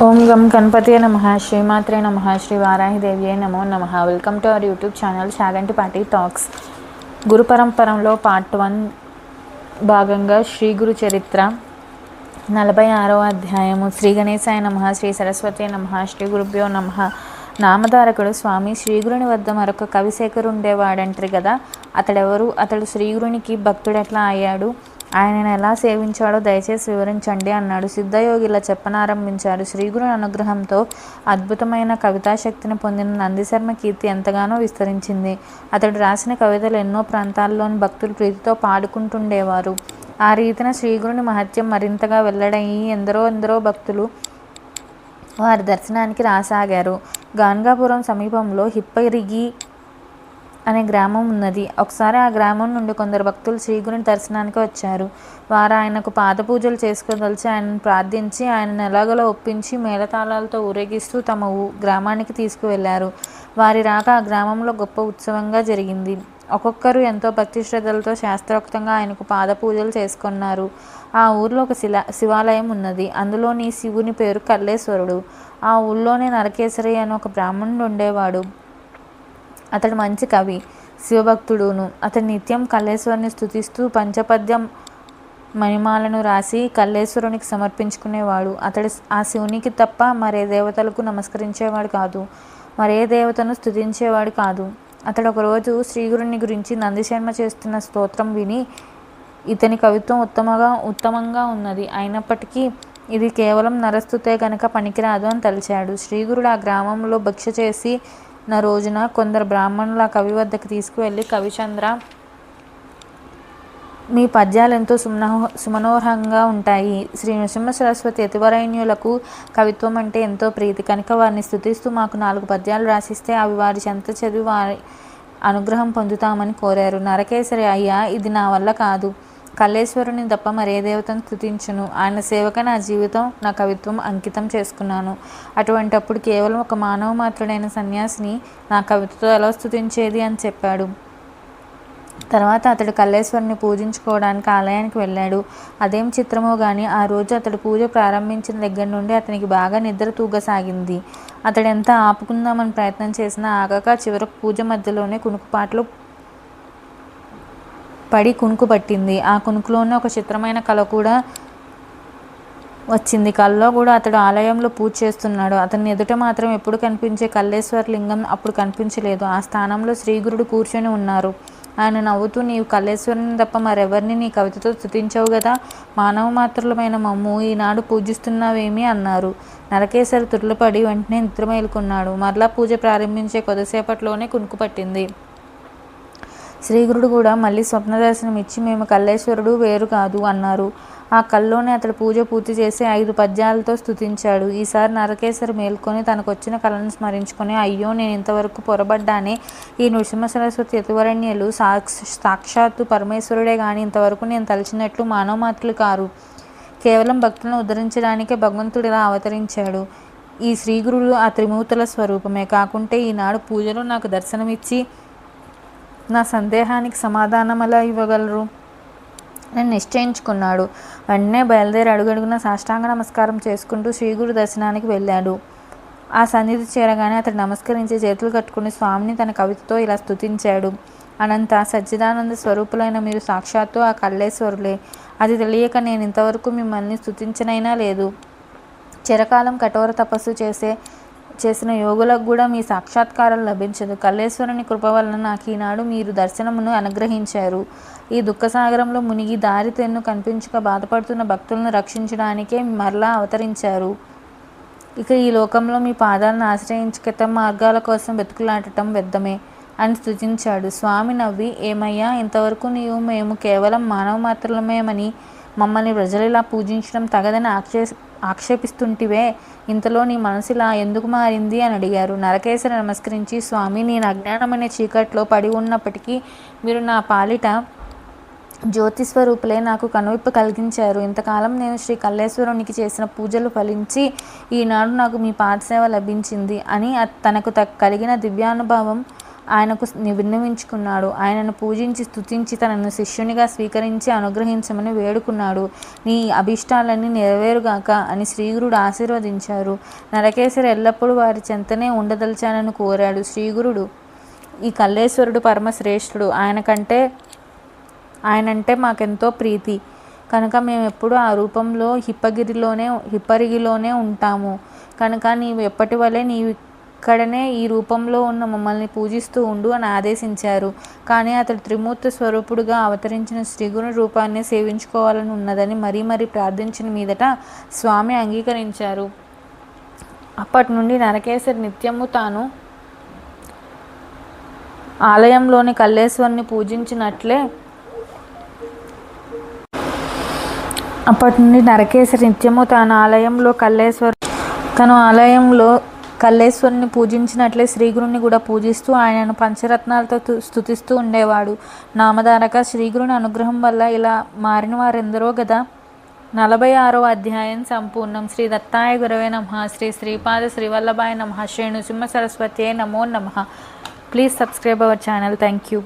ఓం గం గణపతియే నమః శ్రీమాత్రే నమః శ్రీ వారాహిదేవ్యే నమో నమః. Welcome to our YouTube channel Chagantipati talks. గురు పరంపరలో పార్ట్ 1 భాగంగా శ్రీ గురు చరిత్ర 46వ అధ్యాయము. శ్రీ గణేశాయ నమః, శ్రీ సరస్వతి నమః, శ్రీ గురుభ్యో నమః. నామధారకుడు స్వామి శ్రీగురుని వద్ద మరొక కవిశేఖరు ఉండేవాడంటారు కదా. అతడెవరు? అతడు శ్రీగురునికి భక్తుడెట్లా అయ్యాడు? ఆయనను ఎలా సేవించాడో దయచేసి వివరించండి అన్నాడు. సిద్ధయోగిలా చెప్పనారంభించారు. శ్రీగురుని అనుగ్రహంతో అద్భుతమైన కవితాశక్తిని పొందిన నందిశర్మ కీర్తి ఎంతగానో విస్తరించింది. అతడు రాసిన కవితలు ఎన్నో ప్రాంతాల్లోని భక్తులు ప్రీతితో పాడుకుంటుండేవారు. ఆ రీతిన శ్రీగురుని మహత్యం మరింతగా వెల్లడయ్యి ఎందరో భక్తులు వారి దర్శనానికి రాసాగారు. గాన్గాపురం సమీపంలో హిప్పరిగి అనే గ్రామం ఉన్నది. ఒకసారి ఆ గ్రామం నుండి కొందరు భక్తులు శ్రీగురుని దర్శనానికి వచ్చారు. వారు ఆయనకు పాదపూజలు చేసుకోదలిచి ఆయనను ప్రార్థించి ఆయనను ఎలాగోలా ఒప్పించి మేళతాళాలతో ఊరేగిస్తూ తమ గ్రామానికి తీసుకువెళ్లారు. వారి రాక ఆ గ్రామంలో గొప్ప ఉత్సవంగా జరిగింది. ఒక్కొక్కరు ఎంతో భక్తి శ్రద్ధలతో శాస్త్రోక్తంగా ఆయనకు పాదపూజలు చేసుకున్నారు. ఆ ఊర్లో ఒక శివాలయం ఉన్నది. అందులోని శివుని పేరు కల్లేశ్వరుడు. ఆ ఊళ్ళోనే నరకేసరి అని ఒక బ్రాహ్మణుడు ఉండేవాడు. అతడు మంచి కవి, శివభక్తుడును. అతడు నిత్యం కల్లేశ్వరుని స్తుతిస్తూ పంచపద్యం మణిమాలను రాసి కల్లేశ్వరునికి సమర్పించుకునేవాడు. అతడు ఆ శివునికి తప్ప మరే దేవతలకు నమస్కరించేవాడు కాదు, మరే దేవతను స్తుతించేవాడు కాదు. అతడు ఒకరోజు శ్రీగురుని గురించి నందిశర్మ చేస్తున్న స్తోత్రం విని, ఇతని కవిత్వం ఉత్తమంగా ఉన్నది, అయినప్పటికీ ఇది కేవలం నరస్తుతే గనక పనికిరాదు అని తలిచాడు. శ్రీగురుడు ఆ గ్రామంలో భిక్ష చేసి నా రోజున కొందరు బ్రాహ్మణుల కవి వద్దకు తీసుకువెళ్ళి, కవిచంద్ర, మీ పద్యాలు ఎంతో సుమనోహరంగా ఉంటాయి. శ్రీ నృసింహ సరస్వతి యతివరేణ్యులకు కవిత్వం అంటే ఎంతో ప్రీతి కనుక వారిని స్తుతిస్తూ మాకు 4 పద్యాలు రాసిస్తే అవి వారి చెంత చదివి వారి అనుగ్రహం పొందుతామని కోరారు. నరకేసరి, అయ్యా, ఇది నా వల్ల కాదు. కల్లేశ్వరుని తప్ప మరే దేవతను స్తుతించును. ఆయన సేవక నా జీవితం, నా కవిత్వం అంకితం చేసుకున్నాను. అటువంటప్పుడు కేవలం ఒక మానవ మాత్రుడైన సన్యాసిని నా కవితతో ఎలా స్తుతించేది అని చెప్పాడు. తర్వాత అతడు కల్లేశ్వరుని పూజించుకోవడానికి ఆలయానికి వెళ్ళాడు. అదేం చిత్రమో గాని ఆ రోజు అతడు పూజ ప్రారంభించిన దగ్గర నుండి అతనికి బాగా నిద్ర తూగసాగింది. అతడు ఎంత ఆపుకుందామని ప్రయత్నం చేసినా ఆగక చివరకు పూజ మధ్యలోనే కునుకుపాట్లు పడి కునుకు పట్టింది. ఆ కునుకులోనే ఒక చిత్రమైన కళ కూడా వచ్చింది. కళలో కూడా అతడు ఆలయంలో పూజ చేస్తున్నాడు. అతని ఎదుట మాత్రం ఎప్పుడు కనిపించే కల్లేశ్వర లింగం అప్పుడు కనిపించలేదు. ఆ స్థానంలో శ్రీగురుడు కూర్చొని ఉన్నారు. ఆయన నవ్వుతూ, నీవు కల్లేశ్వరుని తప్ప మరెవరిని నీ కవితతో స్తుతించవు కదా, మానవ మాత్రులమైన మమ్ము ఈనాడు పూజిస్తున్నావేమి అన్నారు. నరకేసరి తుర్లుపడి వెంటనే నిద్ర మేలుకున్నాడు. మరలా పూజ ప్రారంభించే కొద్దిసేపట్లోనే కునుకు పట్టింది. శ్రీగురుడు కూడా మళ్ళీ స్వప్న దర్శనం ఇచ్చి, మేము కల్లేశ్వరుడు వేరు కాదు అన్నారు. ఆ కల్లోనే అతడు పూజ పూర్తి చేసి 5 పద్యాలతో స్తుతించాడు. ఈసారి నరకేసరి మేల్కొని తనకొచ్చిన కళను స్మరించుకొని, అయ్యో, నేను ఇంతవరకు పొరబడ్డానే. ఈ నృసింహ సరస్వతి యతివరేణ్యులు సాక్షాత్తు పరమేశ్వరుడే గాని ఇంతవరకు నేను తలిచినట్లు మానవ మాత్రులు కారు. కేవలం భక్తులను ఉద్ధరించడానికే భగవంతుడు ఇలా అవతరించాడు. ఈ శ్రీగురుడు ఆ త్రిమూర్తుల స్వరూపమే కాకుంటే ఈనాడు పూజలో నాకు దర్శనమిచ్చి నా సందేహానికి సమాధానం ఎలా ఇవ్వగలరు అని నిశ్చయించుకున్నాడు. వెంటనే బయలుదేరి అడుగడుగున సాష్టాంగ నమస్కారం చేసుకుంటూ శ్రీగురు దర్శనానికి వెళ్ళాడు. ఆ సన్నిధి చేరగానే అతడు నమస్కరించి చేతులు కట్టుకుని స్వామిని తన కవితతో ఇలా స్తుతించాడు. అనంత సచ్చిదానంద స్వరూపులైన మీరు సాక్షాత్తు ఆ కల్లేశ్వరులే. అది తెలియక నేను ఇంతవరకు మిమ్మల్ని స్తుతించనైనా లేదు. చిరకాలం కఠోర తపస్సు చేసిన యోగులకు కూడా మీ సాక్షాత్కారం లభించదు. కల్లేశ్వరుని కృప వలన నాకు ఈనాడు మీరు దర్శనమును అనుగ్రహించారు. ఈ దుఃఖసాగరంలో మునిగి దారి తెన్ను కనిపించక బాధపడుతున్న భక్తులను రక్షించడానికే మరలా అవతరించారు. ఇక ఈ లోకంలో మీ పాదాలను ఆశ్రయించక మార్గాల కోసం వెతుకులాడటం వ్యర్థమే అని స్తుతించాడు. స్వామి నవ్వి, ఏమయ్యా, ఇంతవరకు నీవు మేము కేవలం మానవ మాత్రమేమని మమ్మల్ని ప్రజలిలా పూజించడం తగదని ఆక్షేపిస్తుంటివే, ఇంతలో నీ మనసులా ఎందుకు మారింది అని అడిగారు. నరకేసరి నమస్కరించి, స్వామి, నేను అజ్ఞానమనే చీకట్లో పడి ఉన్నప్పటికీ మీరు నా పాలిట జ్యోతిస్వరూపులే నాకు కనువిప్పు కలిగించారు. ఇంతకాలం నేను శ్రీ కల్లేశ్వరునికి చేసిన పూజలు ఫలించి ఈనాడు నాకు మీ పాదసేవ లభించింది అని తనకు కలిగిన దివ్యానుభవం ఆయనకు విన్నవించుకున్నాడు. ఆయనను పూజించి స్తుతించి తనను శిష్యునిగా స్వీకరించి అనుగ్రహించమని వేడుకున్నాడు. నీ అభిష్టాలన్నీ నెరవేరుగాక అని శ్రీగురుడు ఆశీర్వదించారు. నరకేసరి ఎల్లప్పుడూ వారి చెంతనే ఉండదలిచానని కోరాడు. శ్రీగురుడు, ఈ కల్లేశ్వరుడు పరమశ్రేష్ఠుడు, ఆయనంటే మాకెంతో ప్రీతి కనుక మేమెప్పుడు ఆ రూపంలో హిప్పరిగిలోనే ఉంటాము కనుక నీవు ఎప్పటి వలె నీవు ఇక్కడనే ఈ రూపంలో ఉన్న మమ్మల్ని పూజిస్తూ ఉండు అని ఆదేశించారు. కానీ అతడు త్రిమూర్తి స్వరూపుడుగా అవతరించిన శ్రీగురు రూపాన్ని సేవించుకోవాలని ఉన్నదని మరీ ప్రార్థించిన మీదట స్వామి అంగీకరించారు. అప్పటి నుండి నరకేసరి నిత్యము తాను ఆలయంలోని కల్లేశ్వరుని పూజించినట్లే కల్లేశ్వరుని పూజించినట్లే శ్రీగురుని కూడా పూజిస్తూ ఆయనను పంచరత్నాలతో స్తుతిస్తూ ఉండేవాడు. నామధారక శ్రీగురుని అనుగ్రహం వల్ల ఇలా మారిన వారెందరో గదా. 46వ అధ్యాయం సంపూర్ణం. శ్రీ దత్తాయ గురవే నమః. శ్రీ శ్రీపాద శ్రీవల్లభాయ నమః. శ్రీ నృసింహ సరస్వత్యై నమో నమః. Please subscribe our channel. Thank you.